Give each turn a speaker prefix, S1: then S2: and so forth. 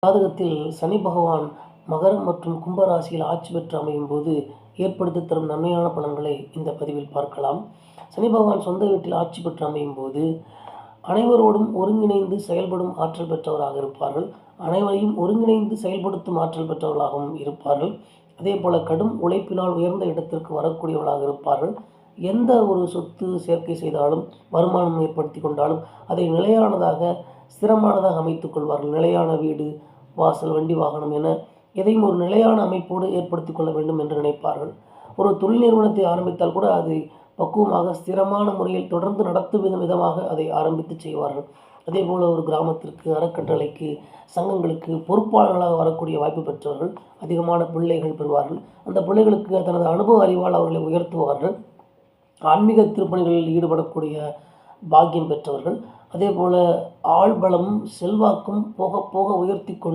S1: ஜாதகத்தில் சனி பகவான் மகரம் மற்றும் கும்பராசியில் ஆட்சி பெற்று அமையும் போது ஏற்படுத்தி தரும் நன்மையான பலன்களை இந்த பதிவில் பார்க்கலாம். சனி பகவான் சொந்த வீட்டில் ஆட்சி பெற்று அமையும் போது அனைவரோடும் ஒருங்கிணைந்து செயல்படும் ஆற்றல் பெற்றவராக இருப்பார்கள். அனைவரையும் ஒருங்கிணைந்து செயல்படுத்தும் ஆற்றல் பெற்றவர்களாகவும் இருப்பார்கள். அதே போல கடும் உழைப்பினால் உயர்ந்த இடத்திற்கு வரக்கூடியவர்களாக இருப்பார்கள். எந்த ஒரு சொத்து சேர்க்கை செய்தாலும், வருமானம் ஏற்படுத்தி கொண்டாலும் அதை நிலையானதாக ஸ்திரமானதாக அமைத்துக் கொள்வார்கள். நிலையான வீடு, வாசல், வண்டி, வாகனம் என எதையும் ஒரு நிலையான அமைப்போடு ஏற்படுத்தி கொள்ள வேண்டும் என்று நினைப்பார்கள். ஒரு தொழில் நிறுவனத்தை ஆரம்பித்தால் கூட அதை பக்குவமாக ஸ்திரமான முறையில் தொடர்ந்து நடத்தும் விதமாக அதை ஆரம்பித்து செய்வார்கள். அதே போல் ஒரு கிராமத்திற்கு, அறக்கட்டளைக்கு, சங்கங்களுக்கு பொறுப்பாளர்களாக வரக்கூடிய வாய்ப்பு பெற்றவர்கள் அதிகமான பிள்ளைகள் பெறுவார்கள். அந்த பிள்ளைகளுக்கு தனது அனுபவ அறிவால் அவர்களை உயர்த்துவார்கள். ஆன்மீக திருப்பணிகளில் ஈடுபடக்கூடிய பாக்கியம் பெற்றவர்கள். அதே போல் ஆள்பலமும் செல்வாக்கும் போக போக உயர்த்தி கொண்டு